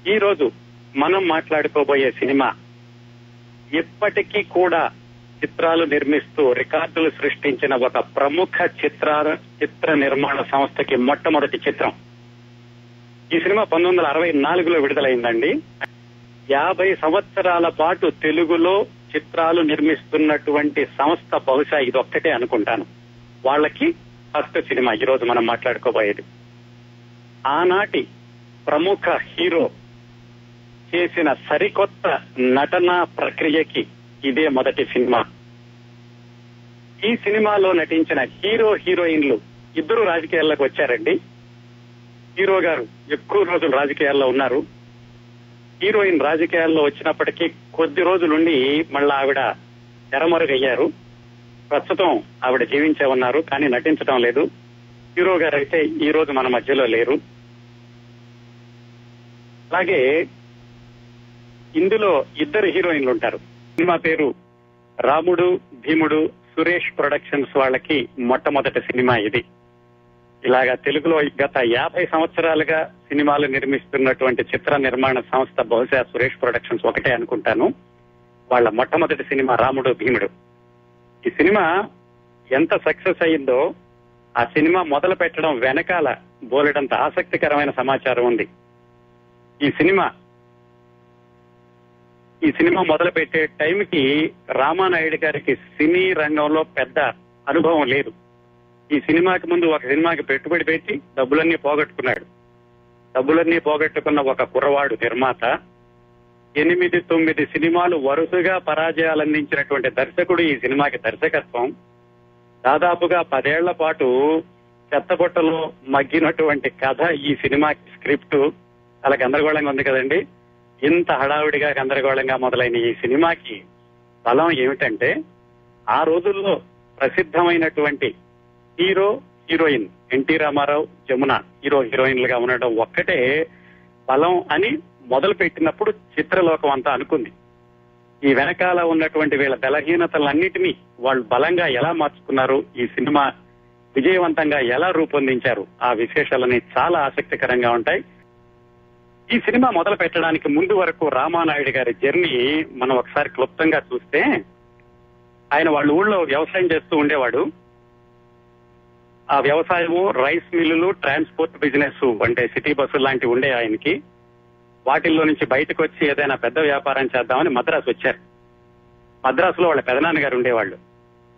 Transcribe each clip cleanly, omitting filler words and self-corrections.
ఈ రోజు మనం మాట్లాడుకోబోయే సినిమా ఇప్పటికీ కూడా చిత్రాలు నిర్మిస్తూ రికార్డులు సృష్టించిన ఒక ప్రముఖ చిత్ర నిర్మాణ సంస్థకి మొట్టమొదటి చిత్రం. ఈ సినిమా 1964లో విడుదలైందండి. 50 సంవత్సరాల పాటు తెలుగులో చిత్రాలు నిర్మిస్తున్నటువంటి సంస్థ బహుశా ఇదొక్కటే అనుకుంటాను. వాళ్ళకి ఫస్ట్ సినిమా ఈ రోజు మనం మాట్లాడుకోబోయేది. ఆనాటి ప్రముఖ హీరో చేసిన సరికొత్త నటనా ప్రక్రియకి ఇదే మొదటి సినిమా. ఈ సినిమాలో నటించిన హీరోయిన్లు ఇద్దరు రాజకీయాల్లోకి వచ్చారండి. హీరో గారు ఎక్కువ రోజులు రాజకీయాల్లో ఉన్నారు. హీరోయిన్ రాజకీయాల్లో వచ్చినప్పటికీ కొద్ది రోజులుండి మళ్ళా ఆవిడ తెరమరుగయ్యారు. ప్రస్తుతం ఆవిడ జీవించే ఉన్నారు, కానీ నటించడం లేదు. హీరో గారు అయితే ఈ రోజు మన మధ్యలో లేరు. అలాగే ఇందులో ఇద్దరు హీరోయిన్లు ఉంటారు. సినిమా పేరు రాముడు భీముడు. సురేష్ ప్రొడక్షన్స్ వాళ్ళకి మొట్టమొదటి సినిమా ఇది. ఇలాగా తెలుగులో గత 50 సంవత్సరాలుగా సినిమాలు నిర్మిస్తున్నటువంటి చిత్ర నిర్మాణ సంస్థ బహుశా సురేష్ ప్రొడక్షన్స్ ఒకటే అనుకుంటాను. వాళ్ళ మొట్టమొదటి సినిమా రాముడు భీముడు. ఈ సినిమా ఎంత సక్సెస్ అయిందో ఆ సినిమా మొదలు పెట్టడం వెనకాల బోలెడంత ఆసక్తికరమైన సమాచారం ఉంది. ఈ సినిమా మొదలు పెట్టే టైంకి రామానాయుడు గారికి సినీ రంగంలో పెద్ద అనుభవం లేదు. ఈ సినిమాకి ముందు ఒక సినిమాకి పెట్టుబడి పెట్టి డబ్బులన్నీ పోగొట్టుకున్న ఒక కుర్రవాడు నిర్మాత. 8-9 సినిమాలు వరుసగా పరాజయాలు అందించినటువంటి దర్శకుడు ఈ సినిమాకి దర్శకత్వం. దాదాపుగా 10 ఏళ్ల పాటు చెత్తబుట్టలో మగ్గినటువంటి కథ ఈ సినిమాకి స్క్రిప్ట్. చాలా గందరగోళంగా ఉంది కదండి. ఇంత హడావిడిగా గందరగోళంగా మొదలైన ఈ సినిమాకి బలం ఏమిటంటే, ఆ రోజుల్లో ప్రసిద్ధమైనటువంటి హీరోయిన్ ఎన్టీ రామారావు, జమున హీరోయిన్లుగా ఉండడం ఒక్కటే బలం అని మొదలు పెట్టినప్పుడు చిత్రలోకం అంతా అనుకుంది. ఈ వెనకాల ఉన్నటువంటి వీళ్ళ బలహీనతలన్నిటినీ వాళ్ళు బలంగా ఎలా మార్చుకున్నారు, ఈ సినిమా విజయవంతంగా ఎలా రూపొందించారు, ఆ విశేషాలని చాలా ఆసక్తికరంగా ఉంటాయి. ఈ సినిమా మొదలు పెట్టడానికి ముందు వరకు రామానాయుడు గారి జర్నీ మనం ఒకసారి క్లుప్తంగా చూస్తే, ఆయన వాళ్ళ ఊళ్ళో వ్యవసాయం చేస్తూ ఉండేవాడు. ఆ వ్యవసాయము, రైస్ మిల్లులు, ట్రాన్స్పోర్ట్ బిజినెస్ అంటే సిటీ బస్సులు లాంటివి ఉండే ఆయనకి. వాటిల్లో నుంచి బయటకు వచ్చి ఏదైనా పెద్ద వ్యాపారం చేద్దామని మద్రాసు వచ్చారు. మద్రాసులో వాళ్ళ పెదనాన్నగారు ఉండేవాళ్ళు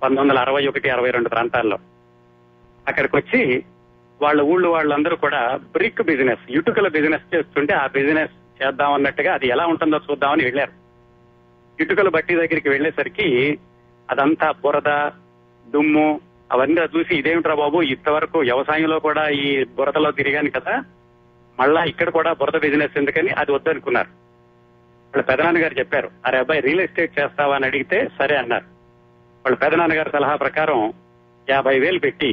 1961-62 ప్రాంతాల్లో. అక్కడికి వచ్చి వాళ్ళ ఊళ్ళో వాళ్ళందరూ కూడా బ్రిక్ బిజినెస్, ఇటుకల బిజినెస్ చేస్తుంటే ఆ బిజినెస్ చేద్దామన్నట్టుగా అది ఎలా ఉంటుందో చూద్దామని వెళ్లారు. ఇటుకల బట్టి దగ్గరికి వెళ్లేసరికి అదంతా బురద, దుమ్ము అవన్నీ చూసి ఇదేమిట్రా బాబు, ఇంతవరకు వ్యవసాయంలో కూడా ఈ బురదలో తిరిగాను కదా, మళ్ళా ఇక్కడ కూడా బురద బిజినెస్ ఎందుకని అది వద్దనుకున్నారు. వాళ్ళ పెదనాన్నగారు చెప్పారు, అరే అబ్బాయి రియల్ ఎస్టేట్ చేస్తావా అని అడిగితే సరే అన్నారు. వాళ్ళ పెదనాన్నగారి సలహా ప్రకారం 50,000 పెట్టి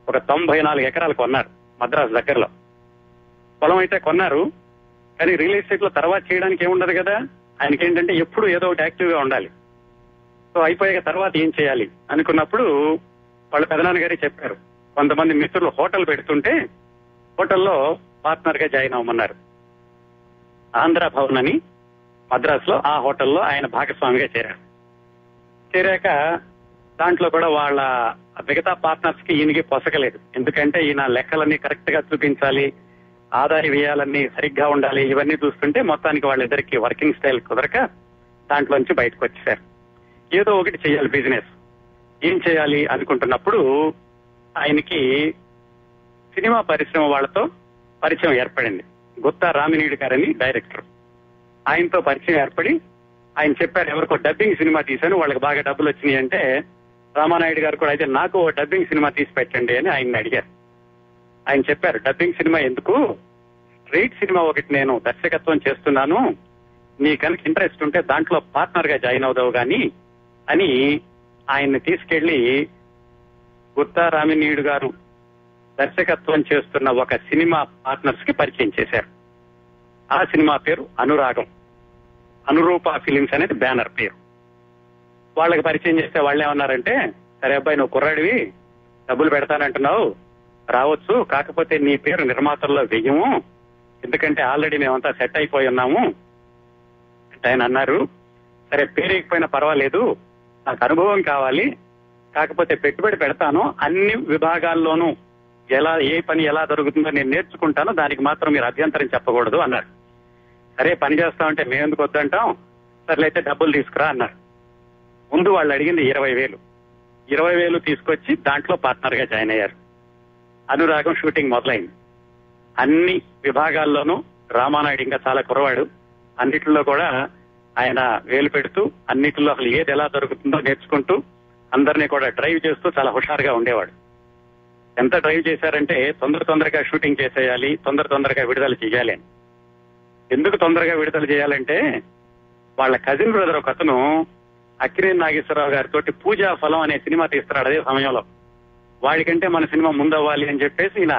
ఒక 94 ఎకరాలు కొన్నారు మద్రాసు దగ్గరలో. పొలం అయితే కొన్నారు, కానీ రియల్ ఎస్టేట్ లో తర్వాత చేయడానికి ఏముండదు కదా. ఆయనకేంటంటే ఎప్పుడు ఏదో ఒకటి యాక్టివ్ గా ఉండాలి. సో అయిపోయాక తర్వాత ఏం చేయాలి అనుకున్నప్పుడు వాళ్ళ పెదనాన్నగారి చెప్పారు, కొంతమంది మిత్రులు హోటల్ పెడుతుంటే హోటల్లో పార్ట్నర్ గా జాయిన్ అవ్వమన్నారు. ఆంధ్ర భవన్ అని మద్రాసులో ఆ హోటల్లో ఆయన భాగస్వామిగా చేరాక దాంట్లో కూడా వాళ్ళ మిగతా పార్ట్నర్స్ కి ఈయనకి పొసగలేదు. ఎందుకంటే ఈయన లెక్కలన్నీ కరెక్ట్ గా చూపించాలి, ఆదాయ వ్యయాలన్నీ సరిగ్గా ఉండాలి. ఇవన్నీ చూస్తుంటే మొత్తానికి వాళ్ళిద్దరికి వర్కింగ్ స్టైల్ కుదరక దాంట్లోంచి బయటకు వచ్చేసారు. ఏదో ఒకటి చేయాలి బిజినెస్, ఏం చేయాలి అనుకుంటున్నప్పుడు ఆయనకి సినిమా పరిశ్రమ వాళ్ళతో పరిచయం ఏర్పడింది. గుత్తా రామినీడు గారని డైరెక్టర్, ఆయనతో పరిచయం ఏర్పడి ఆయన చెప్పారు, ఎవరికో డబ్బింగ్ సినిమా తీశాను, వాళ్ళకి బాగా డబ్బులు వచ్చినాయి అంటే రామానాయుడు గారు కూడా అయితే నాకు డబ్బింగ్ సినిమా తీసి పెట్టండి అని ఆయన్ని అడిగారు. ఆయన చెప్పారు, డబ్బింగ్ సినిమా ఎందుకు, స్ట్రైట్ సినిమా ఒకటి నేను దర్శకత్వం చేస్తున్నాను, నీ కనుక ఇంట్రెస్ట్ ఉంటే దాంట్లో పార్ట్నర్ గా జాయిన్ అవుదావు గాని అని ఆయన్ని తీసుకెళ్లి గుత్తా రామినీడు గారు దర్శకత్వం చేస్తున్న ఒక సినిమా పార్ట్నర్స్ కి పరిచయం చేశారు. ఆ సినిమా పేరు అనురాగం. అనురూప ఫిలిమ్స్ అనేది బ్యానర్ పేరు. వాళ్ళకి పరిచయం చేస్తే వాళ్ళు ఏమన్నారంటే, సరే అబ్బాయి నువ్వు కుర్రాడివి, డబ్బులు పెడతానంటున్నావు, రావచ్చు, కాకపోతే నీ పేరు నిర్మాతల్లో వెయ్యము, ఎందుకంటే ఆల్రెడీ మేమంతా సెట్ అయిపోయి ఉన్నాము అంటే ఆయన అన్నారు, సరే పేరేకపోయినా పర్వాలేదు, నాకు అనుభవం కావాలి, కాకపోతే పెట్టుబడి పెడతాను, అన్ని విభాగాల్లోనూ ఏ పని ఎలా జరుగుతుందో నేను నేర్చుకుంటాను, దానికి మాత్రం మీరు అభ్యంతరం చెప్పకూడదు అన్నారు. సరే పని చేస్తామంటే మేమెందుకు వద్దంటాం, సర్లైతే డబ్బులు తీసుకురా అన్నారు. ముందు వాళ్ళు అడిగింది 20,000 తీసుకొచ్చి దాంట్లో పార్ట్నర్ గా జాయిన్ అయ్యారు. అనురాగం షూటింగ్ మొదలైంది. అన్ని విభాగాల్లోనూ రామానాయుడు ఇంకా చాలా కురవాడు, అన్నిటిలో కూడా ఆయన వేలు పెడుతూ అన్నిటిలో అసలు ఏది ఎలా జరుగుతుందో నేర్చుకుంటూ అందరినీ కూడా డ్రైవ్ చేస్తూ చాలా హుషారుగా ఉండేవాడు. ఎంత డ్రైవ్ చేశారంటే తొందరగా షూటింగ్ చేసేయాలి, తొందరగా విడుదల చేయాలి అని. ఎందుకు తొందరగా విడుదల చేయాలంటే వాళ్ళ కజిన్ బ్రదర్ ఒక అతను అక్కినేని నాగేశ్వరరావు గారితో పూజా ఫలం అనే సినిమా తీస్తున్నాడు అదే సమయంలో. వాడికంటే మన సినిమా ముందవ్వాలి అని చెప్పేసి ఈయన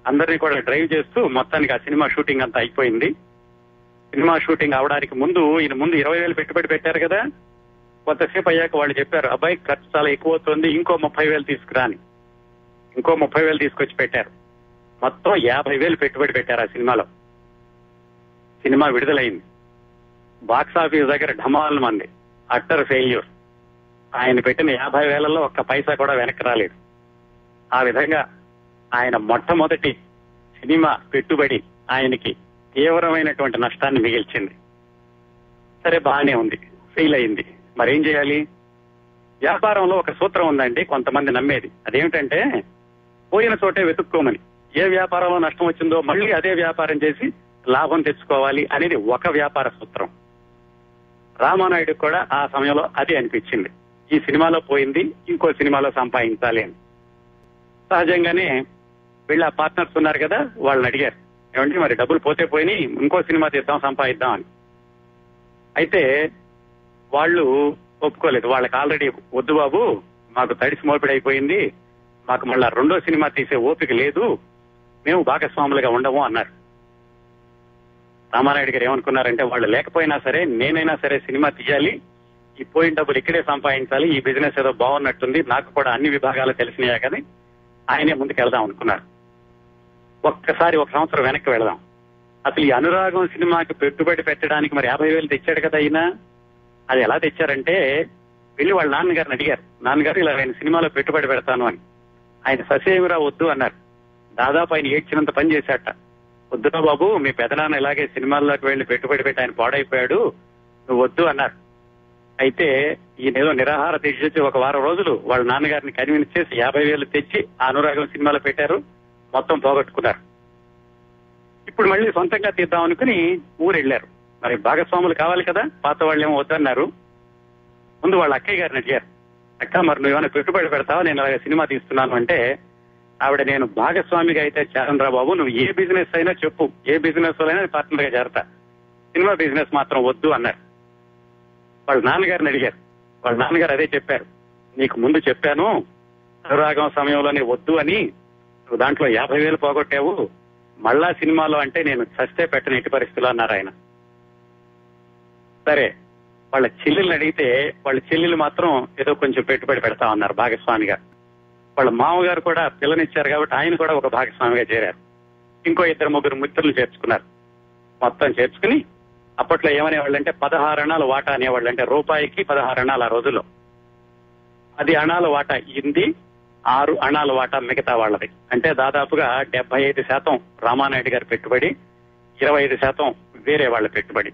అందరినీ కూడా డ్రైవ్ చేస్తూ మొత్తానికి ఆ సినిమా షూటింగ్ అంతా అయిపోయింది. సినిమా షూటింగ్ అవడానికి ముందు 20,000 పెట్టుబడి పెట్టారు కదా, కొంతసేపు అయ్యాక వాళ్ళు చెప్పారు, అబ్బాయి ఖర్చు చాలా ఎక్కువ అవుతుంది, ఇంకో 30,000 తీసుకురా అని. ఇంకో 30,000 తీసుకొచ్చి పెట్టారు. మొత్తం 50,000 పెట్టుబడి పెట్టారు ఆ సినిమాలో. సినిమా విడుదలైంది. బాక్స్ ఆఫీస్ దగ్గర ఢమాల్ మంది, అట్టర్ ఫెయిల్యూర్. ఆయన పెట్టిన 50,000లో ఒక్క పైసా కూడా వెనక్కి రాలేదు. ఆ విధంగా ఆయన మొట్టమొదటి సినిమా పెట్టుబడి ఆయనకి తీవ్రమైనటువంటి నష్టాన్ని మిగిల్చింది. సరే బాగానే ఉంది, ఫెయిల్ అయింది, మరేం చేయాలి? వ్యాపారంలో ఒక సూత్రం ఉందండి, కొంతమంది నమ్మేది. అదేమిటంటే పోయిన చోటే వెతుక్కోమని. ఏ వ్యాపారంలో నష్టం వచ్చిందో మళ్ళీ అదే వ్యాపారం చేసి లాభం తెచ్చుకోవాలి అనేది ఒక వ్యాపార సూత్రం. రామానాయుడు కూడా ఆ సమయంలో అదే అనిపించింది. ఈ సినిమాలో పోయింది, ఇంకో సినిమాలో సంపాదించాలి అని. సహజంగానే వీళ్ళ పార్ట్నర్స్ ఉన్నారు కదా, వాళ్ళని అడిగారు, ఏమంటే మరి డబ్బులు పోతే పోయినాయి, ఇంకో సినిమా తీద్దాం, సంపాదిద్దాం అని. అయితే వాళ్ళు ఒప్పుకోలేదు. వాళ్ళకి ఆల్రెడీ వద్దు బాబు, మాకు తడిసి మోపిడి అయిపోయింది, మాకు మళ్ళా రెండో సినిమా తీసే ఓపిక లేదు, మేము భాగస్వాములుగా ఉండము అన్నారు. రామానాయుడు గారు ఏమనుకున్నారంటే వాళ్ళు లేకపోయినా సరే నేనైనా సరే సినిమా తీయాలి, ఈ పోయిన డబ్బులు ఇక్కడే సంపాదించాలి, ఈ బిజినెస్ ఏదో బాగున్నట్టుంది, నాకు కూడా అన్ని విభాగాలు తెలిసినాయా కానీ ఆయనే ముందుకు వెళదాం అనుకున్నారు. ఒక్కసారి 1 సంవత్సరం వెనక్కి వెళదాం. అసలు ఈ అనురాగం సినిమాకి పెట్టుబడి పెట్టడానికి మరి 50,000 తెచ్చాడు కదా ఆయన. అది ఎలా తెచ్చారంటే వెళ్ళి వాళ్ళ నాన్నగారిని అడిగారు, నాన్నగారు ఇలా ఆయన సినిమాలో పెట్టుబడి పెడతాను అని. ఆయన ససేమిరా వద్దు అన్నారు. దాదాపు ఆయన ఏడ్చినంత పని చేశాట. వద్దురా బాబు, మీ పెదనాన్న ఇలాగే సినిమాల్లోకి వెళ్లి పెట్టుబడి పెట్టి ఆయన పాడైపోయాడు, నువ్వు వద్దు అన్నారు. అయితే ఈయన ఏదో నిరాహార దీక్ష చేసి 1 వారం రోజులు వాళ్ళ నాన్నగారిని కన్విన్స్ చేసి 50,000 తెచ్చి ఆ అనురాగం సినిమాలో పెట్టారు, మొత్తం పోగొట్టుకున్నారు. ఇప్పుడు మళ్ళీ సొంతంగా తీద్దాం అనుకుని ఊరు వెళ్ళారు. మరి భాగస్వాములు కావాలి కదా, పాత వాళ్ళు ఏమో వద్దన్నారు. ముందు వాళ్ళ అక్కయ్య గారిని అడిగారు, అక్క మరి నువ్వు ఏమైనా పెట్టుబడి పెడతావా, నేను అలాగే సినిమా తీస్తున్నాను అంటే ఆవిడ, నేను భాగస్వామిగా అయితే చేరనరా బాబు, నువ్వు ఏ బిజినెస్ అయినా చెప్పు, ఏ బిజినెస్ అయినా పార్ట్నర్ గా చేరతా, సినిమా బిజినెస్ మాత్రం వద్దు అన్నారు. వాళ్ళ నాన్నగారిని అడిగారు. వాళ్ళ నాన్నగారు అదే చెప్పారు, నీకు ముందు చెప్పాను అనురాగం సమయంలోనే వద్దు అని, నువ్వు దాంట్లో 50,000 పోగొట్టావు, మళ్ళా సినిమాలో అంటే నేను చస్తే పెట్టని ఎట్టి పరిస్థితులు అన్నారు ఆయన. సరే వాళ్ళ చెల్లెల్ని అడిగితే వాళ్ళ చెల్లెలు మాత్రం ఏదో కొంచెం పెట్టుబడి పెడతా ఉన్నారు భాగస్వామిగా. వాళ్ళ మామగారు కూడా పిల్లనిచ్చారు కాబట్టి ఆయన కూడా ఒక భాగస్వామిగా చేరారు. ఇంకో 2-3 మిత్రులు చేర్చుకున్నారు. మొత్తం చేర్చుకుని అప్పట్లో ఏమనేవాళ్ళంటే 16 అణాలు వాటా అనేవాళ్ళు. అంటే రూపాయికి 16 అణాలు ఆ రోజుల్లో. 10 అణాలు వాటా ఇంది, 6 అణాలు వాటా మిగతా వాళ్ళది. అంటే దాదాపుగా 75% రామానాయుడు గారి పెట్టుబడి, 25% వేరే వాళ్ళ పెట్టుబడి.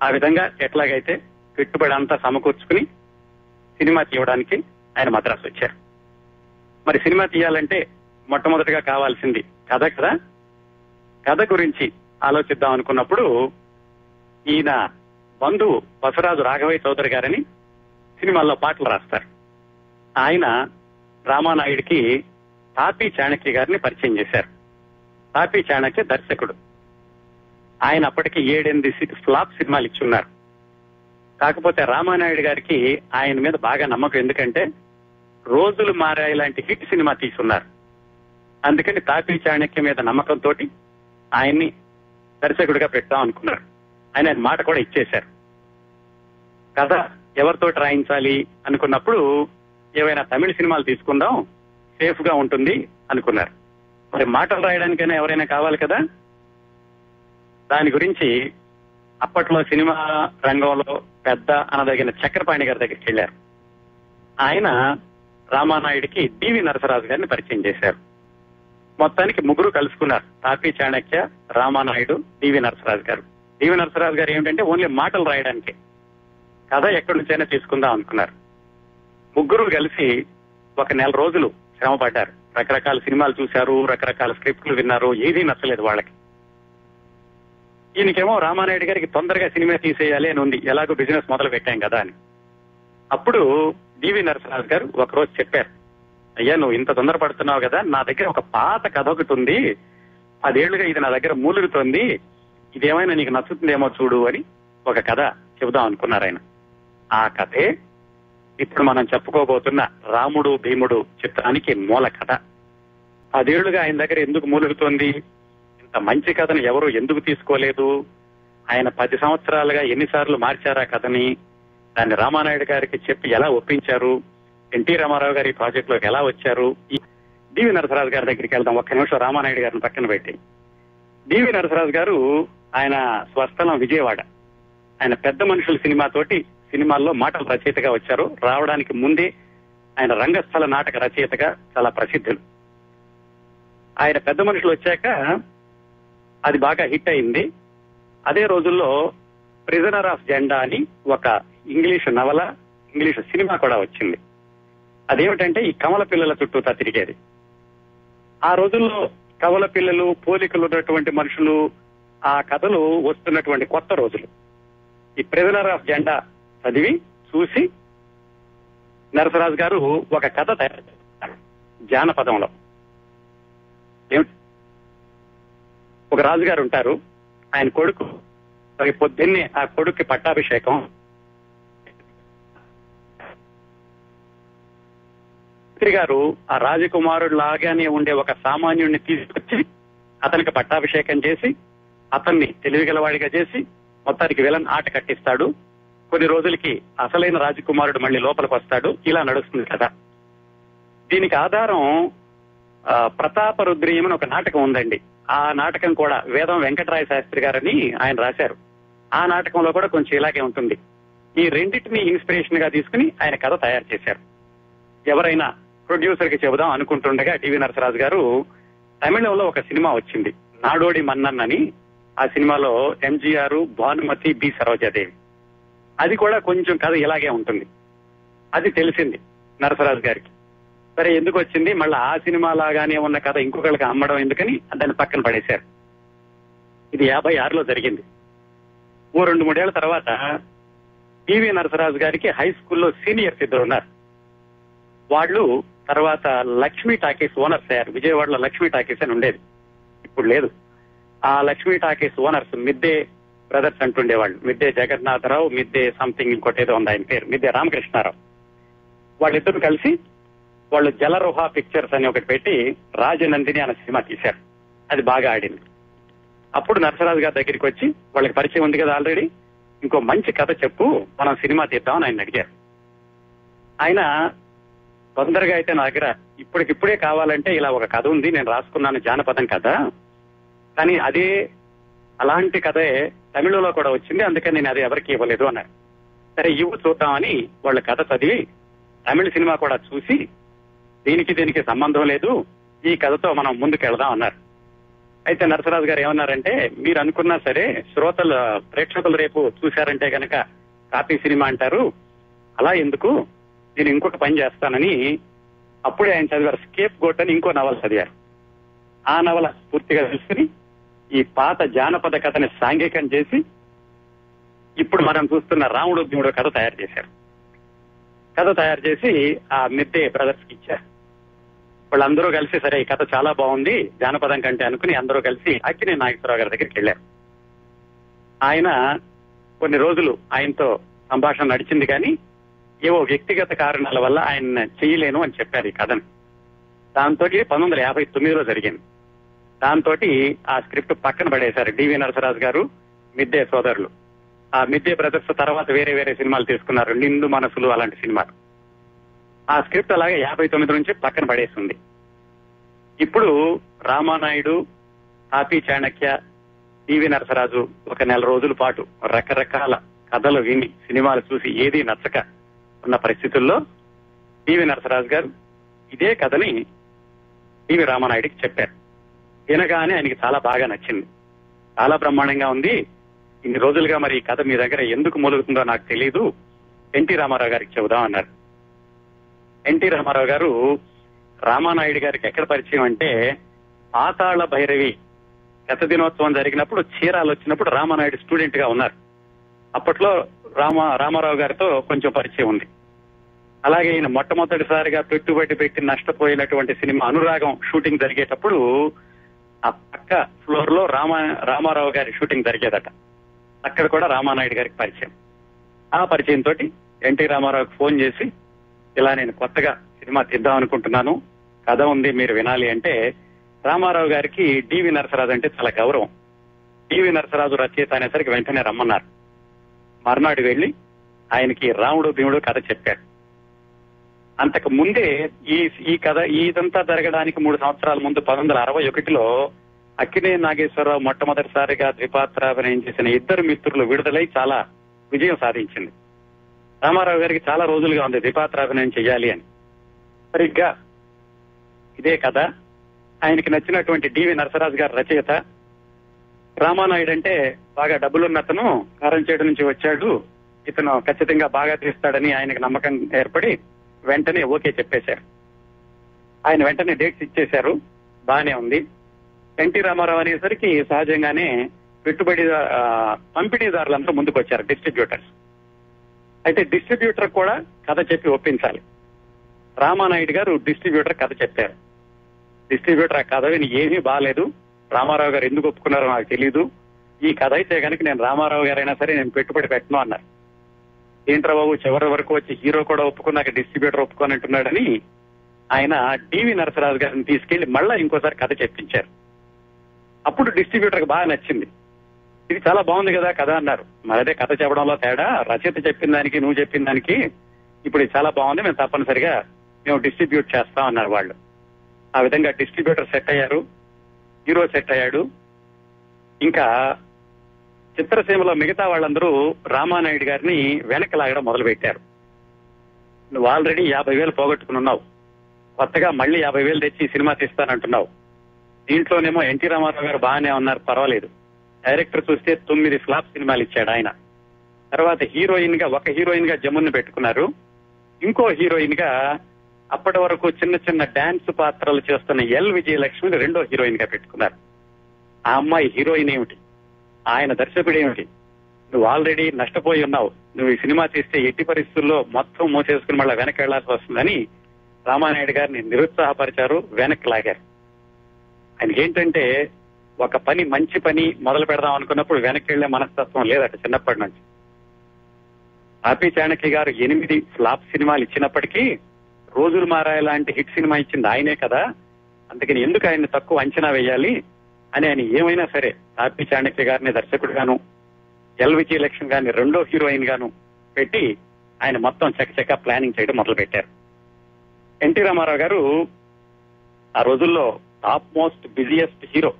ఆ విధంగా ఎట్లాగైతే పెట్టుబడి అంతా సమకూర్చుకుని సినిమా తీయడానికి ఆయన మద్రాసు వచ్చారు. మరి సినిమా తీయాలంటే మొట్టమొదటిగా కావాల్సింది కథ కదా. కథ గురించి ఆలోచిద్దాం అనుకున్నప్పుడు ఈయన బంధువు బసవరాజు రాఘవయ్య చౌదరి గారని సినిమాల్లో పాటలు రాస్తారు. ఆయన రామానాయుడికి తాపీ చాణక్య గారిని పరిచయం చేశారు. తాపీ చాణక్య దర్శకుడు. ఆయన అప్పటికి 7-8 ఫ్లాప్ సినిమాలు ఇచ్చున్నారు. కాకపోతే రామానాయుడు గారికి ఆయన మీద బాగా నమ్మకం. ఎందుకంటే రోజులు మారాయి లాంటి హిట్ సినిమా తీసున్నారు. అందుకని తాపీ చాణక్య మీద నమ్మకంతో ఆయన్ని దర్శకుడిగా పెడతాం అనుకున్నారు. ఆయన మాట కూడా ఇచ్చేశారు. కథ ఎవరితోటి రాయించాలి అనుకున్నప్పుడు ఏవైనా తమిళ సినిమాలు తీసుకుందాం, సేఫ్ గా ఉంటుంది అనుకున్నారు. మరి మాటలు రాయడానికైనా ఎవరైనా కావాలి కదా. దాని గురించి అప్పట్లో సినిమా రంగంలో పెద్ద అనదగిన చక్రపాణి గారి దగ్గరికి వెళ్లారు. ఆయన రామానాయుడికి డివి నరసరాజు గారిని పరిచయం చేశారు. మొత్తానికి ముగ్గురు కలుసుకున్నారు, తాపీ చాణక్య, రామానాయుడు, డివి నరసరాజు గారు. డివి నరసరాజు గారు ఏమిటంటే ఓన్లీ మాటలు రాయడానికి, కథ ఎక్కడి నుంచైనా తీసుకుందాం అనుకున్నారు. ముగ్గురు కలిసి ఒక నెల రోజులు శ్రమ పడ్డారు. రకరకాల సినిమాలు చూశారు, రకరకాల స్క్రిప్ట్లు విన్నారు, ఏదీ నచ్చలేదు వాళ్ళకి. ఈయనకేమో రామానాయుడు గారికి తొందరగా సినిమా తీసేయాలి అని ఉంది, ఎలాగో బిజినెస్ మొదలు పెట్టాం కదా అని. అప్పుడు డివి నరసరాజు గారు ఒకరోజు చెప్పారు, అయ్యా నువ్వు ఇంత తొందరపడుతున్నావు కదా, నా దగ్గర ఒక పాత కథ ఒకటి ఉంది, 10 ఏళ్లుగా ఇది నా దగ్గర మూలుగుతోంది, ఇదేమైనా నీకు నచ్చుతుందేమో చూడు అని ఒక కథ చెబుదాం అనుకున్నారు ఆయన. ఆ కథే ఇప్పుడు మనం చెప్పుకోబోతున్న రాముడు భీముడు చిత్రానికి మూల కథ. 10 ఏళ్లుగా ఆయన దగ్గర ఎందుకు మూలుగుతోంది, ఇంత మంచి కథను ఎవరు ఎందుకు తీసుకోలేదు, ఆయన 10 సంవత్సరాలుగా ఎన్నిసార్లు మార్చారా కథని, దాన్ని రామానాయుడు గారికి చెప్పి ఎలా ఒప్పించారు, ఎన్టీ రామారావు గారి ప్రాజెక్ట్ లోకి ఎలా వచ్చారు. డివి నరసరాజు గారి దగ్గరికి వెళ్దాం. ఒక్క నిమిషం రామానాయుడు గారిని పక్కన పెట్టి. డివి నరసరాజు గారు ఆయన స్వస్థలం విజయవాడ. ఆయన పెద్ద మనుషుల సినిమాల్లో మాటల రచయితగా వచ్చారు. రావడానికి ముందే ఆయన రంగస్థల నాటక రచయితగా చాలా ప్రసిద్ధులు. ఆయన పెద్ద మనుషులు వచ్చాక అది బాగా హిట్ అయింది. అదే రోజుల్లో ప్రిజనర్ ఆఫ్ జెండా అని ఒక ఇంగ్లీషు నవల, ఇంగ్లీషు సినిమా కూడా వచ్చింది. అదేమిటంటే ఈ కమల పిల్లల చుట్టూతా తిరిగేది. ఆ రోజుల్లో కవల పిల్లలు, పోలికలు ఉన్నటువంటి మనుషులు, ఆ కథలు వస్తున్నటువంటి కొత్త రోజులు. ఈ ప్రిజనర్ ఆఫ్ జెండా చదివి చూసి నరసరాజు గారు ఒక కథ తయారు చేస్తారు జానపదంలో. ఒక రాజుగారు ఉంటారు, ఆయన కొడుకు పొద్దున్నే ఆ కొడుక్కి పట్టాభిషేకం. మంత్రి గారు ఆ రాజకుమారుడు లాగానే ఉండే ఒక సామాన్యుడిని తీసుకొచ్చి అతనికి పట్టాభిషేకం చేసి అతన్ని తెలివిగలవాడిగా చేసి మొత్తానికి విలన్ ఆట కట్టిస్తాడు. కొన్ని రోజులకి అసలైన రాజకుమారుడు మళ్ళీ లోపలికి వస్తాడు. ఇలా నడుస్తుంది కదా. దీనికి ఆధారం ప్రతాపరుద్రీయం అని ఒక నాటకం ఉందండి. ఆ నాటకం కూడా వేదం వెంకటరాయ శాస్త్రి గారని ఆయన రాశారు. ఆ నాటకంలో కూడా కొంచెం ఇలాగే ఉంటుంది. ఈ రెండింటిని ఇన్స్పిరేషన్ గా తీసుకుని ఆయన కథ తయారు చేశారు. ఎవరైనా ప్రొడ్యూసర్ కి చెబుదాం అనుకుంటుండగా డివి నరసరాజు గారు తమిళంలో ఒక సినిమా వచ్చింది, నాడోడి మన్నన్ అని. ఆ సినిమాలో ఎంజీఆర్, భానుమతి, బి సరోజాదేవి. అది కూడా కొంచెం కథ ఇలాగే ఉంటుంది. అది తెలిసింది నరసరాజు గారికి. సరే ఎందుకు వచ్చింది, మళ్ళీ ఆ సినిమా లాగానే ఉన్న కథ ఇంకొకళ్ళకి అమ్మడం ఎందుకని దాన్ని పక్కన పడేశారు. ఇది 56లో జరిగింది. ఓ 2-3 ఏళ్ల తర్వాత పివి నరసరాజు గారికి హై స్కూల్లో సీనియర్స్ 2 ఉన్నారు. వాళ్ళు తర్వాత లక్ష్మీ టాకీస్ ఓనర్స్ అయ్యారు. విజయవాడలో లక్ష్మీ టాకీస్ అని ఉండేది, ఇప్పుడు లేదు. ఆ Lakshmi talkies owners మిద్దే brothers అంటుండేవాళ్ళు. మిద్దే Jagannatharao, మిద్దే something ఇంకోటి ఏదో ఉంది ఆయన పేరు, మిద్దే రామకృష్ణారావు. వాళ్ళిద్దరు కలిసి వాళ్ళు జలరోహ పిక్చర్స్ అని ఒకటి పెట్టి రాజనందిని అనే సినిమా తీశారు. అది బాగా ఆడింది. అప్పుడు నరసరాజు గారి దగ్గరికి వచ్చి, వాళ్ళకి పరిచయం ఉంది కదా ఆల్రెడీ, ఇంకో మంచి కథ చెప్పు, మనం సినిమా తీద్దామని ఆయన అడిగారు. ఆయన తొందరగా అయితే నా దగ్గర ఇప్పటికిప్పుడే కావాలంటే ఇలా ఒక కథ ఉంది, నేను రాసుకున్నాను, జానపదం కథ, కానీ అదే అలాంటి కథే తమిళలో కూడా వచ్చింది, అందుకని నేను అది ఎవరికి ఇవ్వలేదు అన్నారు. సరే ఇవ్వు చూద్దామని వాళ్ళ కథ చదివి తమిళ సినిమా కూడా చూసి దీనికి సంబంధం లేదు, ఈ కథతో మనం ముందుకెళ్దాం అన్నారు. అయితే నరసరాజు గారు ఏమన్నారంటే, మీరు అనుకున్నా సరే ప్రేక్షకులు రేపు చూశారంటే గనక కాపీ సినిమా అంటారు, అలా ఎందుకు, నేను ఇంకొక పని చేస్తానని అప్పుడే ఆయన చదివారు. స్కేప్ గోట్ అని ఇంకో నవల చదివారు. ఆ నవల పూర్తిగా తెలుసుకుని ఈ పాత జానపద కథని సాంఘికం చేసి ఇప్పుడు మనం చూస్తున్న రాముడు భీముడు కథ తయారు చేశారు. కథ తయారు చేసి ఆ మిద్దే బ్రదర్స్ కి ఇచ్చారు. వాళ్ళందరూ కలిసి సరే ఈ కథ చాలా బాగుంది జానపదం కంటే అనుకుని అందరూ కలిసి అక్కినేని నాగేశ్వరరావు గారి దగ్గరికి వెళ్ళారు. ఆయన కొన్ని రోజులు ఆయనతో సంభాషణ నడిచింది, కానీ ఏవో వ్యక్తిగత కారణాల వల్ల ఆయన చేయలేను అని చెప్పారు ఈ కథని. దాంతో 1959లో జరిగింది. దాంతో ఆ స్క్రిప్ట్ పక్కన పడేశారు డివి నరసరాజు గారు, మిద్దే సోదరులు. ఆ మిద్దే బ్రదర్స్ తర్వాత వేరే వేరే సినిమాలు తీసుకున్నారు, నిండు మనసులు అలాంటి సినిమాలు. ఆ స్క్రిప్ట్ అలాగే 59 నుంచి పక్కన పడేసింది. ఇప్పుడు రామానాయుడు, తాపీ చాణక్య, పివి నరసరాజు ఒక నెల రోజుల పాటు రకరకాల కథలు విని సినిమాలు చూసి ఏదీ నచ్చక ఉన్న పరిస్థితుల్లో పివి నరసరాజు గారు ఇదే కథని పివి రామానాయుడికి చెప్పారు. వినగానే ఆయనకి చాలా బాగా నచ్చింది. చాలా బ్రహ్మాండంగా ఉంది, ఇన్ని రోజులుగా మరి ఈ కథ మీ దగ్గర ఎందుకు మొదలుగుతుందో నాకు తెలియదు, ఎన్టీ రామారావు గారికి చెబుదాం అన్నారు. ఎన్టీ రామారావు గారు రామానాయుడు గారికి ఎక్కడ పరిచయం అంటే పాతాళ భైరవి గత దినోత్సవం జరిగినప్పుడు చీరాలు వచ్చినప్పుడు రామానాయుడు స్టూడెంట్ గా ఉన్నారు. అప్పట్లో రామారావు గారితో కొంచెం పరిచయం ఉంది. అలాగే ఈయన మొట్టమొదటిసారిగా పెట్టుబడి పెట్టి నష్టపోయినటువంటి సినిమా అనురాగం షూటింగ్ జరిగేటప్పుడు ఆ పక్క ఫ్లోర్ లో రామారావు గారి షూటింగ్ జరిగేదట. అక్కడ కూడా రామానాయుడు గారికి పరిచయం. ఆ పరిచయం తోటి ఎన్టీ రామారావుకి ఫోన్ చేసి ఇలా నేను కొత్తగా సినిమా తీద్దాం అనుకుంటున్నాను, కథ ఉంది మీరు వినాలి అంటే రామారావు గారికి డివి నరసరాజు అంటే చాలా గౌరవం. డివి నరసరాజు రచయిత అనేసరికి వెంటనే రమ్మన్నారు. మర్నాడు వెళ్లి ఆయనకి రాముడు భీముడు కథ చెప్పారు. అంతకు ముందే ఈ కథ ఇదంతా జరగడానికి 3 సంవత్సరాల ముందు 1961లో అక్కినేని నాగేశ్వరరావు మొట్టమొదటిసారిగా ద్విపాత్రాభినయం చేసిన ఇద్దరు మిత్రులు విడుదలై చాలా విజయం సాధించింది. రామారావు గారికి చాలా రోజులుగా ఉంది ద్విపాత్రాభినయం చెయ్యాలి అని. సరిగ్గా ఇదే కథ ఆయనకి నచ్చినటువంటి డివి నరసరాజు గారు రచయిత. రామానాయుడు అంటే బాగా డబ్బులున్నతను, కారంచేడు నుంచి వచ్చాడు, ఇతను ఖచ్చితంగా బాగా తీస్తాడని ఆయనకు నమ్మకం ఏర్పడి వెంటనే ఓకే చెప్పేశారు. ఆయన వెంటనే డేట్స్ ఇచ్చేశారు, బానే ఉంది. ఎన్టీ రామారావు అనేసరికి సహజంగానే పెట్టుబడి పంపిణీదారులంతా ముందుకు వచ్చారు, డిస్ట్రిబ్యూటర్స్. అయితే డిస్ట్రిబ్యూటర్ కూడా కథ చెప్పి ఒప్పించాలి. రామానాయుడు గారు డిస్ట్రిబ్యూటర్ కథ చెప్పారు. డిస్ట్రిబ్యూటర్ ఆ కథ విని ఏమీ బాగాలేదు, రామారావు గారు ఎందుకు ఒప్పుకున్నారో నాకు తెలియదు, ఈ కథ అయితే కనుక నేను రామారావు గారైనా సరే నేను పెట్టుబడి పెట్టను అన్నారు. ఏంట్రా బాబు చివరి వరకు వచ్చి హీరో కూడా ఒప్పుకున్నాక డిస్ట్రిబ్యూటర్ ఒప్పుకోనంటున్నాడని ఆయన డివి నరసరాజు గారిని తీసుకెళ్లి మళ్ళా ఇంకోసారి కథ చెప్పించారు. అప్పుడు డిస్ట్రిబ్యూటర్కి బాగా నచ్చింది. ఇది చాలా బాగుంది కదా కథ అన్నారు. మరి అదే కథ చెప్పడంలో తేడా, రచయిత చెప్పిన దానికి నువ్వు చెప్పిన దానికి ఇప్పుడు ఇది చాలా బాగుంది, మేము తప్పనిసరిగా డిస్ట్రిబ్యూట్ చేస్తాం అన్నారు వాళ్ళు. ఆ విధంగా డిస్ట్రిబ్యూటర్ సెట్ అయ్యారు, హీరో సెట్ అయ్యాడు. ఇంకా చిత్రసీమలో మిగతా వాళ్ళందరూ రామానాయుడు గారిని వెనక్కి లాగడం మొదలు పెట్టారు. నువ్వు ఆల్రెడీ 50,000 పోగొట్టుకుని ఉన్నావు, కొత్తగా మళ్ళీ 50,000 తెచ్చి సినిమా తీస్తానంటున్నావు. దీంట్లోనేమో ఎన్టీ రామారావు గారు బాగానే ఉన్నారు, పర్వాలేదు. డైరెక్టర్ చూస్తే 9 ఫ్లాప్ సినిమాలు ఇచ్చాడు ఆయన. తర్వాత ఒక హీరోయిన్ గా జమున్ని పెట్టుకున్నారు. ఇంకో హీరోయిన్ గా అప్పటి వరకు చిన్న చిన్న డాన్స్ పాత్రలు చేస్తున్న ఎల్ విజయలక్ష్మిని రెండో హీరోయిన్ గా పెట్టుకున్నారు. ఆ అమ్మాయి హీరోయిన్ ఏమిటి, ఆయన దర్శకుడు ఏమిటి, నువ్వు ఆల్రెడీ నష్టపోయి ఉన్నావు, నువ్వు ఈ సినిమా తీస్తే ఎట్టి పరిస్థితుల్లో మొత్తం మోసేసుకుని మళ్ళీ వెనక్కి వెళ్లాల్సి వస్తుందని రామానాయుడు గారిని నిరుత్సాహపరిచారు, వెనక్కి లాగారు. ఆయనకి ఏంటంటే ఒక మంచి పని మొదలు పెడదాం అనుకున్నప్పుడు వెనక్కి వెళ్లే మనస్తత్వం లేదట చిన్నప్పటి నుంచి. ఆపి చాణక్య గారు 8 ఫ్లాప్ సినిమాలు ఇచ్చినప్పటికీ రోజులు మారాయి లాంటి హిట్ సినిమా ఇచ్చింది ఆయనే కదా, అందుకని ఎందుకు ఆయన్ని తక్కువ అంచనా వేయాలి అని ఆయన ఏమైనా సరే ఆపి చాణక్య గారిని దర్శకుడుగాను ఎల్ విజయలక్ష్మి గారిని రెండో హీరోయిన్ గాను పెట్టి ఆయన మొత్తం చకచక ప్లానింగ్ చేయడం మొదలు పెట్టారు. ఎన్టీ రామారావు గారు ఆ రోజుల్లో టాప్ మోస్ట్ బిజియెస్ట్ హీరో.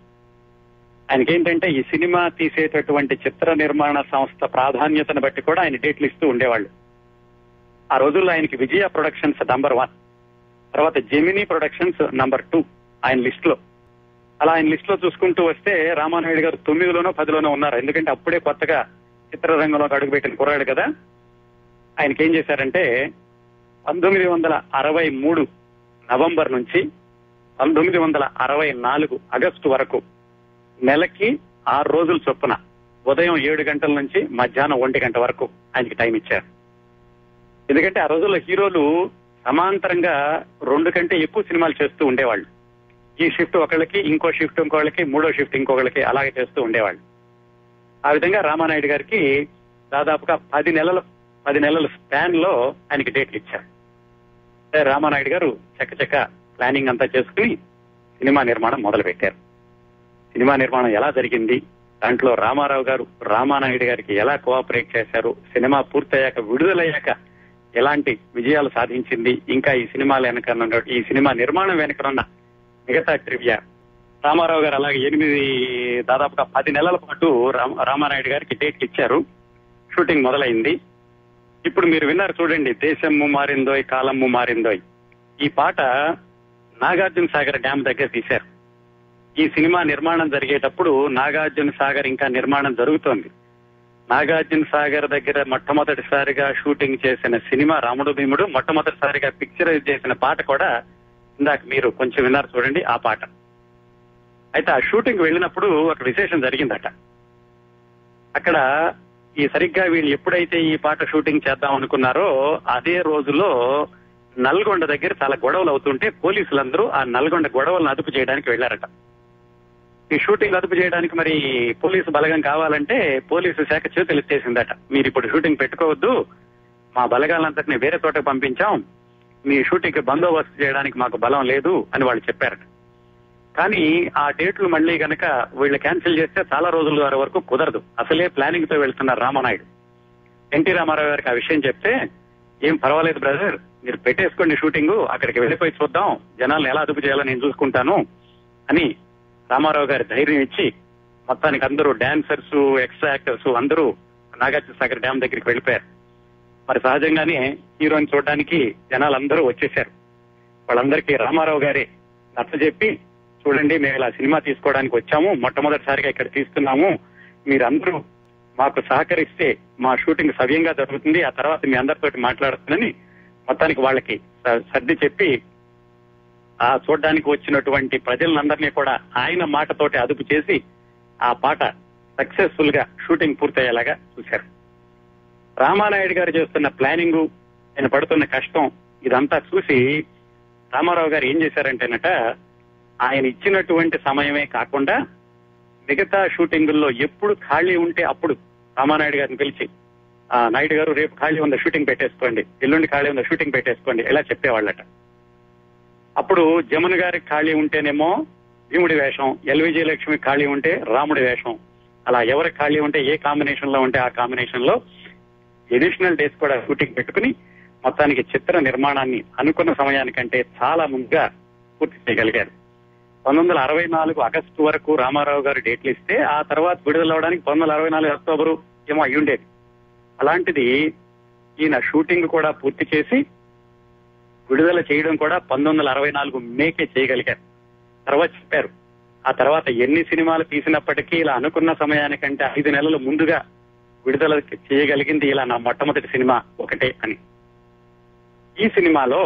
ఆయనకేంటంటే ఈ సినిమా తీసేటటువంటి చిత్ర నిర్మాణ సంస్థ ప్రాధాన్యతను బట్టి కూడా ఆయన డేట్లు ఇస్తూ ఉండేవాళ్ళు. ఆ రోజుల్లో ఆయనకి విజయ ప్రొడక్షన్స్ నంబర్ 1, తర్వాత జెమినీ ప్రొడక్షన్స్ నంబర్ 2 ఆయన లిస్ట్ లో. అలా ఆయన లిస్ట్ లో చూసుకుంటూ వస్తే రామానాయుడు గారు 9లోనో 10లోనో ఉన్నారు. ఎందుకంటే అప్పుడే కొత్తగా చిత్రరంగంలోకి అడుగుపెట్టిన కుర్రాడు కదా. ఆయనకి ఏం చేశారంటే 1963 నవంబర్ నుంచి 1964 ఆగస్టు వరకు నెలకి 6 రోజుల చొప్పున ఉదయం 7 గంటల నుంచి మధ్యాహ్నం 1 గంట వరకు ఆయనకి టైం ఇచ్చారు. ఎందుకంటే ఆ రోజుల్లో హీరోలు సమాంతరంగా 2 కంటే ఎక్కువ సినిమాలు చేస్తూ ఉండేవాళ్ళు. ఈ షిఫ్ట్ ఒకళ్ళకి, ఇంకో షిఫ్ట్ ఇంకొకళ్ళకి, మూడో షిఫ్ట్ ఇంకొకళ్ళకి, అలాగే చేస్తూ ఉండేవాళ్ళు. ఆ విధంగా రామానాయుడు గారికి దాదాపుగా 10 నెలల స్పాన్ లో ఆయనకి డేట్లు ఇచ్చారు. రామానాయుడు గారు చక్కచక్క ప్లానింగ్ అంతా చేసుకుని సినిమా నిర్మాణం మొదలు పెట్టారు. సినిమా నిర్మాణం ఎలా జరిగింది, దాంట్లో రామారావు గారు రామానాయుడు గారికి ఎలా కోఆపరేట్ చేశారు, సినిమా పూర్తయ్యాక విడుదలయ్యాక ఎలాంటి విజయాలు సాధించింది, ఇంకా ఈ సినిమా నిర్మాణం వెనుకనున్న మిగతా ట్రివియా రామారావు గారు అలాగే దాదాపుగా 10 నెలల పాటు రామానాయుడు గారికి డేట్లు ఇచ్చారు. షూటింగ్ మొదలైంది. ఇప్పుడు మీరు విన్నారు చూడండి, దేశము మారిందోయ్ కాలము మారిందోయ్. ఈ పాట నాగార్జున సాగర్ డ్యామ్ దగ్గర తీశారు. ఈ సినిమా నిర్మాణం జరిగేటప్పుడు నాగార్జున సాగర్ ఇంకా నిర్మాణం జరుగుతోంది. నాగార్జున సాగర్ దగ్గర మొట్టమొదటిసారిగా షూటింగ్ చేసిన సినిమా రాముడు భీముడు. మొట్టమొదటిసారిగా పిక్చరైజ్ చేసిన పాట కూడా ఇందాక మీరు కొంచెం విన్నారు చూడండి, ఆ పాట. అయితే ఆ షూటింగ్ వెళ్ళినప్పుడు ఒక విశేషం జరిగిందట. అక్కడ సరిగ్గా వీళ్ళు ఎప్పుడైతే ఈ పాట షూటింగ్ చేద్దాం అనుకున్నారో అదే రోజులో నల్గొండ దగ్గర చాలా గొడవలు అవుతుంటే పోలీసులందరూ ఆ నల్గొండ గొడవలను అదుపు చేయడానికి వెళ్లారట. ఈ షూటింగ్ అదుపు చేయడానికి మరి పోలీసు బలగం కావాలంటే పోలీసు శాఖ చేతులు ఎత్తేసిందట. మీరు ఇప్పుడు షూటింగ్ పెట్టుకోవద్దు, మా బలగాలంతటినీ వేరే చోటకు పంపించాం, మీ షూటింగ్ బందోబస్తు చేయడానికి మాకు బలం లేదు అని వాళ్ళు చెప్పారట. కానీ ఆ డేట్లు మళ్లీ గనక వీళ్ళు క్యాన్సిల్ చేస్తే చాలా రోజుల వరకు కుదరదు. అసలే ప్లానింగ్ తో వెళ్తున్నారు రామానాయుడు. ఎన్టీ రామారావు గారికి ఆ విషయం చెప్తే, ఏం పర్వాలేదు బ్రదర్, మీరు పెట్టేసుకోండి షూటింగ్, అక్కడికి వెళ్ళిపోయి చూద్దాం, జనాలను ఎలా అదుపు చేయాలో నేను చూసుకుంటాను అని రామారావు గారి ధైర్యం ఇచ్చి మొత్తానికి అందరూ డాన్సర్స్, ఎక్స్ట్రా యాక్టర్స్ అందరూ నాగార్జున సాగర్ డ్యామ్ దగ్గరికి వెళ్ళిపోయారు. మరి సహజంగానే హీరోని చూడడానికి జనాలందరూ వచ్చేశారు. వాళ్ళందరికీ రామారావు గారే నచ్చజెప్పి, చూడండి మేము ఇలా సినిమా తీసుకోవడానికి వచ్చాము, మొట్టమొదటిసారిగా ఇక్కడ తీస్తున్నాము, మీరందరూ మాకు సహకరిస్తే మా షూటింగ్ సవ్యంగా జరుగుతుంది, ఆ తర్వాత మీ అందరితోటి మాట్లాడుతుందని మొత్తానికి వాళ్ళకి సర్ది చెప్పి ఆ చూడడానికి వచ్చినటువంటి ప్రజలందరినీ కూడా ఆయన మాటతోటి అదుపు చేసి ఆ పాట సక్సెస్ఫుల్ గా షూటింగ్ పూర్తయ్యేలాగా చూశారు. రామానాయుడు గారు చేస్తున్న ప్లానింగ్, ఆయన పడుతున్న కష్టం ఇదంతా చూసి రామారావు గారు ఏం చేశారంటేనట, ఆయన ఇచ్చినటువంటి సమయమే కాకుండా మిగతా షూటింగుల్లో ఎప్పుడు ఖాళీ ఉంటే అప్పుడు రామానాయుడు గారిని పిలిచి, నాయుడు గారు రేపు ఖాళీ ఉన్న షూటింగ్ పెట్టేసుకోండి, ఎల్లుండి ఖాళీ ఉన్న షూటింగ్ పెట్టేసుకోండి ఇలా చెప్పేవాళ్ళట. అప్పుడు జమున గారికి ఖాళీ ఉంటేనేమో భీముడి వేషం, ఎల్విజయలక్ష్మి ఖాళీ ఉంటే రాముడి వేషం, అలా ఎవరికి ఖాళీ ఉంటే ఏ కాంబినేషన్ లో ఉంటే ఆ కాంబినేషన్ లో ఎడిషనల్ డేస్ కూడా షూటింగ్ పెట్టుకుని మొత్తానికి చిత్ర నిర్మాణాన్ని అనుకున్న సమయానికంటే చాలా ముందుగా పూర్తి చేయగలిగారు. 1964 ఆగస్టు వరకు రామారావు గారు డేట్లు ఇస్తే ఆ తర్వాత విడుదలవడానికి 1964 అక్టోబరు ఏమో అయ్యుండేది. అలాంటిది ఈయన షూటింగ్ కూడా పూర్తి చేసి విడుదల చేయడం కూడా 1964 మేకే చేయగలిగారు. తర్వాత చెప్పారు, ఆ తర్వాత ఎన్ని సినిమాలు తీసినప్పటికీ ఇలా అనుకున్న సమయానికంటే 5 నెలలు ముందుగా విడుదల చేయగలిగింది ఇలా నా మొట్టమొదటి సినిమా ఒకటే అని. ఈ సినిమాలో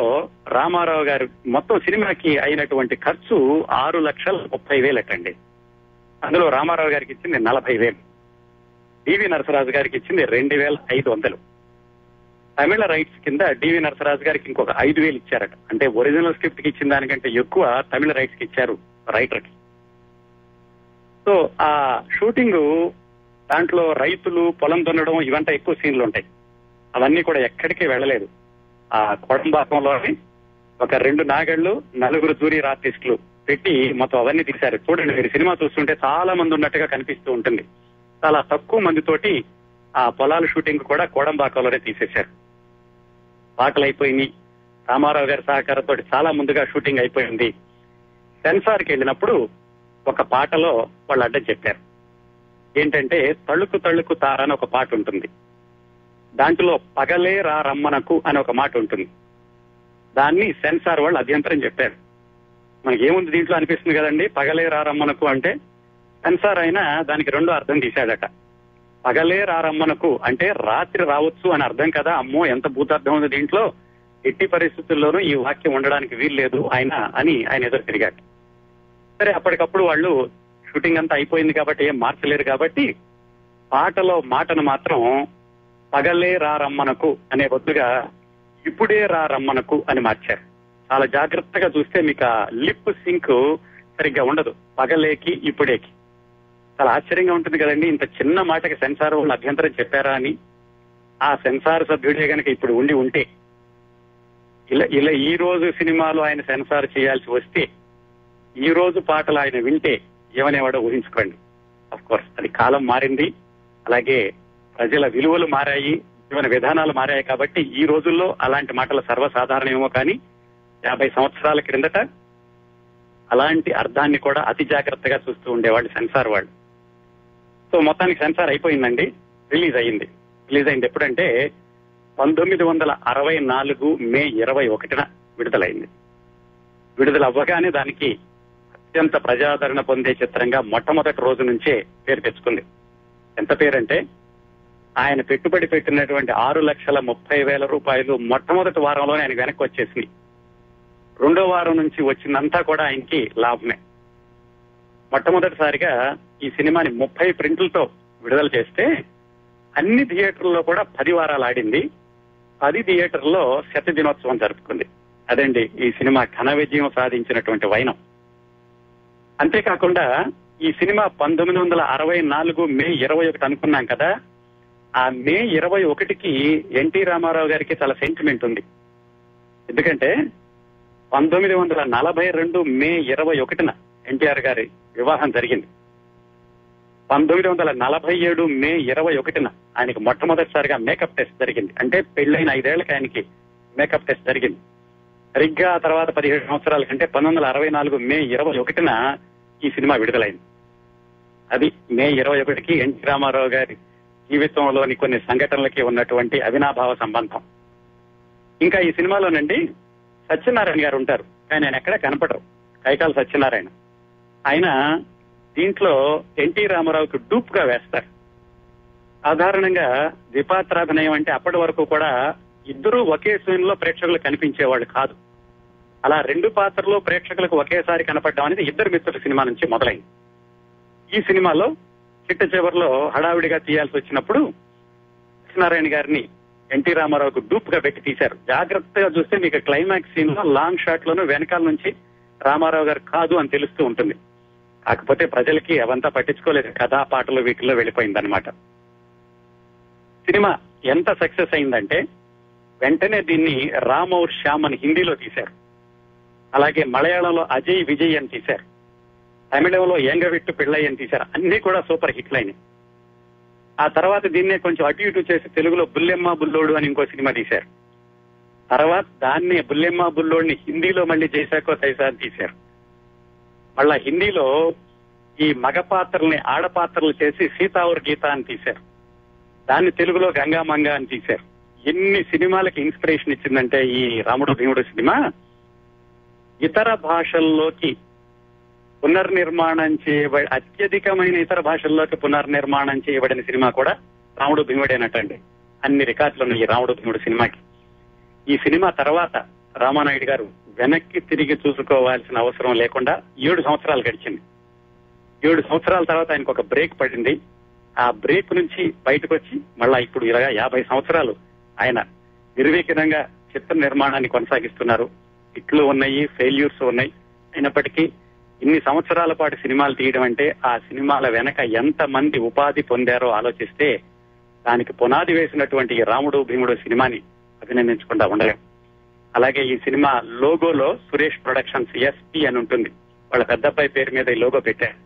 రామారావు గారు మొత్తం సినిమాకి అయినటువంటి ఖర్చు 6,30,000 అండి. అందులో రామారావు గారికి ఇచ్చింది 40,000, డివి నరసరాజు గారికి ఇచ్చింది 2,500. తమిళ రైట్స్ కింద డివి నరసరాజు గారికి ఇంకొక 5,000 ఇచ్చారట. అంటే ఒరిజినల్ స్క్రిప్ట్ కి ఇచ్చిన దానికంటే ఎక్కువ తమిళ రైట్స్ కి ఇచ్చారు రైటర్ కి. సో ఆ షూటింగ్ దాంట్లో రైతులు పొలం దున్నడం ఇవంతా ఎక్కువ సీన్లు ఉంటాయి. అవన్నీ కూడా ఎక్కడికి వెళ్ళలేదు. ఆ కోడంబాకంలోని ఒక 2 నాగళ్లు 4 జూనియర్ ఆర్టిస్టులు పెట్టి మొత్తం అవన్నీ తీశారు. చూడండి, మీరు సినిమా చూస్తుంటే చాలా మంది ఉన్నట్టుగా కనిపిస్తూ ఉంటుంది. చాలా తక్కువ మందితోటి ఆ పొలాల షూటింగ్ కూడా కోడంబాకంలోనే తీసేశారు. పాటలు అయిపోయినాయి. రామారావు గారి సహకారంతో చాలా ముందుగా షూటింగ్ అయిపోయింది. సెన్సార్కి వెళ్ళినప్పుడు ఒక పాటలో వాళ్ళు అడ్డం చెప్పారు. ఏంటంటే తళుకు తళుకు తార అని ఒక పాట ఉంటుంది. దాంట్లో పగలే రా రమ్మనకు అని ఒక మాట ఉంటుంది. దాన్ని సెన్సార్ వాళ్ళు అభ్యంతరం చెప్పారు. మనకి ఏముంది దీంట్లో అనిపిస్తుంది కదండి, పగలే రా రమ్మనకు అంటే. సెన్సార్ అయినా దానికి 2 అర్థం తీశాడట. పగలే రా రమ్మనకు అంటే రాత్రి రావచ్చు అని అర్థం కదా. అమ్మో ఎంత భూతార్థం ఉంది దీంట్లో, ఎట్టి పరిస్థితుల్లోనూ ఈ వాక్యం ఉండడానికి వీల్లేదు ఆయన ఎదురు తిరిగాడు. సరే, అప్పటికప్పుడు వాళ్ళు షూటింగ్ అంతా అయిపోయింది కాబట్టి ఏం మార్చలేరు కాబట్టి పాటలో మాటను మాత్రం పగలే రా రమ్మనకు అనే బదులుగా ఇప్పుడే రా రమ్మనకు అని మార్చారు. చాలా జాగ్రత్తగా చూస్తే మీకు ఆ లిప్ సింక్ సరిగ్గా ఉండదు, పగలేకి ఇప్పుడేకి. చాలా ఆశ్చర్యంగా ఉంటుంది కదండి, ఇంత చిన్న మాటకి సెన్సార్ వాళ్ళు అభ్యంతరం చెప్పారా అని. ఆ సెన్సార్ సభ్యుడే కనుక ఇప్పుడు ఉంటే ఇలా ఈ రోజు సినిమాలో ఆయన సెన్సార్ చేయాల్సి వస్తే, ఈ రోజు పాటలు ఆయన వింటే ఏమనేవాడో ఊహించుకోండి. అఫ్ కోర్స్ అది కాలం మారింది, అలాగే ప్రజల విలువలు మారాయి, జీవన విధానాలు మారాయి. కాబట్టి ఈ రోజుల్లో అలాంటి మాటలు సర్వసాధారణమేమో కానీ 50 సంవత్సరాల క్రిందట అలాంటి అర్థాన్ని కూడా అతి జాగ్రత్తగా చూస్తూ ఉండేవాళ్ళు సెన్సార్ వాళ్ళు. సో మొత్తానికి సెన్సార్ అయిపోయిందండి, రిలీజ్ అయింది ఎప్పుడంటే 1964 మే 21న విడుదలైంది. విడుదల అవ్వగానే దానికి అత్యంత ప్రజాదరణ పొందే చిత్రంగా మొట్టమొదటి రోజు నుంచే పేరు తెచ్చుకుంది. ఎంత పేరంటే, ఆయన పెట్టుబడి పెట్టినటువంటి 6,30,000 రూపాయలు మొట్టమొదటి వారంలోనే ఆయన వెనక్కి వచ్చేసింది. రెండో వారం నుంచి వచ్చిందంతా కూడా ఆయనకి లాభమే. మొట్టమొదటిసారిగా ఈ సినిమాని 30 ప్రింట్లతో విడుదల చేస్తే అన్ని థియేటర్లలో కూడా 10 వారాలు ఆడింది. 10 థియేటర్లో శత దినోత్సవం జరుపుకుంది. అదండి ఈ సినిమా ఘన విజయం సాధించినటువంటి వైనం. అంతేకాకుండా ఈ సినిమా 1964 మే 21 అనుకున్నాం కదా, ఆ మే 21కి ఎన్టీ రామారావు గారికి చాలా సెంటిమెంట్ ఉంది. ఎందుకంటే 1942 మే 21న ఎన్టీఆర్ గారి వివాహం జరిగింది. 1947 మే 21న ఆయనకి మొట్టమొదటిసారిగా మేకప్ టెస్ట్ జరిగింది. అంటే పెళ్లైన 5 ఏళ్లకి ఆయనకి మేకప్ టెస్ట్ జరిగింది. సరిగ్గా తర్వాత 17 సంవత్సరాల కంటే 1964 మే 21న ఈ సినిమా విడుదలైంది. అది మే 21కి ఎన్టీ రామారావు గారి జీవితంలోని కొన్ని సంఘటనలకి ఉన్నటువంటి అవినాభావ సంబంధం. ఇంకా ఈ సినిమాలోనండి సత్యనారాయణ గారు ఉంటారు, కానీ ఆయన ఎక్కడ కనపడరు. కైకాల సత్యనారాయణ. ఆయన దీంట్లో ఎన్టీ రామారావుకి డూప్ గా వేస్తారు. సాధారణంగా ద్విపాత్రాభినయం అంటే అప్పటి వరకు కూడా ఇద్దరూ ఒకే సీన్ లో ప్రేక్షకులు కనిపించేవాళ్ళు కాదు. అలా 2 పాత్రలు ప్రేక్షకులకు ఒకేసారి కనపడడం అనేది ఇద్దరు మిత్రుల సినిమా నుంచి మొదలైంది. ఈ సినిమాలో చిట్ట చివరిలో హడావిడిగా తీయాల్సి వచ్చినప్పుడు సత్యనారాయణ గారిని ఎన్టీ రామారావుకు డూప్ గా పెట్టి తీశారు. జాగ్రత్తగా చూస్తే మీకు క్లైమాక్స్ సీన్ లో లాంగ్ షాట్ లోనూ వెనకాల నుంచి రామారావు గారు కాదు అని తెలుస్తూ ఉంటుంది. కాకపోతే ప్రజలకి అవంతా పట్టించుకోలేదు, కథా పాటలు వీటిల్లో వెళ్ళిపోయిందనమాట. సినిమా ఎంత సక్సెస్ అయిందంటే వెంటనే దీన్ని రామ్ ఔర్ శ్యామ్ అని హిందీలో తీశారు. అలాగే మలయాళంలో అజయ్ విజయ్ అని తీశారు. తమిళంలో ఎంగవిట్టు పిళ్ళై అని తీశారు. అన్ని కూడా సూపర్ హిట్లైనవి. ఆ తర్వాత దీన్నే కొంచెం అటు ఇటు చేసి తెలుగులో బుల్లెమ్మ బుల్లోడు అని ఇంకో సినిమా తీశారు. తర్వాత దాన్నే బుల్లెమ్మ బుల్లోడిని హిందీలో మళ్ళీ జైసాకో తైసా అని తీశారు. మళ్ళా హిందీలో ఈ మగ పాత్రల్ని ఆడపాత్రలు చేసి సీతా ఔర్ గీత అని తీశారు. దాన్ని తెలుగులో గంగామంగ అని తీశారు. ఎన్ని సినిమాలకి ఇన్స్పిరేషన్ ఇచ్చిందంటే ఈ రాముడు భీముడు సినిమా ఇతర భాషల్లోకి పునర్నిర్మాణం చేయబడి అత్యధికమైన ఇతర భాషల్లోకి పునర్నిర్మాణం చేయబడిన సినిమా కూడా రాముడు భీముడేనటండి. అన్ని రికార్డులు ఉన్నాయి ఈ రాముడు భీముడు సినిమాకి. ఈ సినిమా తర్వాత రామానాయుడు గారు వెనక్కి తిరిగి చూసుకోవాల్సిన అవసరం లేకుండా 7 సంవత్సరాలు గడిచింది. 7 సంవత్సరాల తర్వాత ఆయనకు ఒక బ్రేక్ పడింది. ఆ బ్రేక్ నుంచి బయటకు వచ్చి మళ్ళా ఇప్పుడు ఇలాగా 50 సంవత్సరాలు ఆయన నిర్విఘ్నంగా చిత్ర నిర్మాణాన్ని కొనసాగిస్తున్నారు. హిట్లు ఉన్నాయి, ఫెయిల్యూర్స్ ఉన్నాయి. అయినప్పటికీ ఇన్ని సంవత్సరాల పాటు సినిమాలు తీయడం అంటే ఆ సినిమాల వెనక ఎంత మంది ఉపాధి పొందారో ఆలోచిస్తే దానికి పునాది వేసినటువంటి ఈ రాముడు భీముడు సినిమాని అభినందించకుండా ఉండలేం. అలాగే ఈ సినిమా లోగోలో సురేష్ ప్రొడక్షన్స్ ఎస్పీ అని ఉంటుంది. వాళ్ళ పెద్దబ్బాయి పేరు మీద ఈ లోగో పెట్టారు.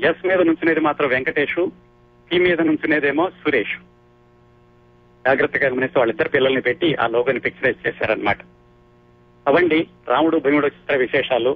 ఎస్ మీద నుంచునేది మాత్రం వెంకటేష్, పి మీద నుంచునేదేమో సురేష్. జాగ్రత్తగా గమనిస్తే వాళ్ళిద్దరు పిల్లల్ని పెట్టి ఆ లోగోని పిక్చరైజ్ చేశారనమాట. అవండి రాముడు భీముడు చిత్ర విశేషాలు.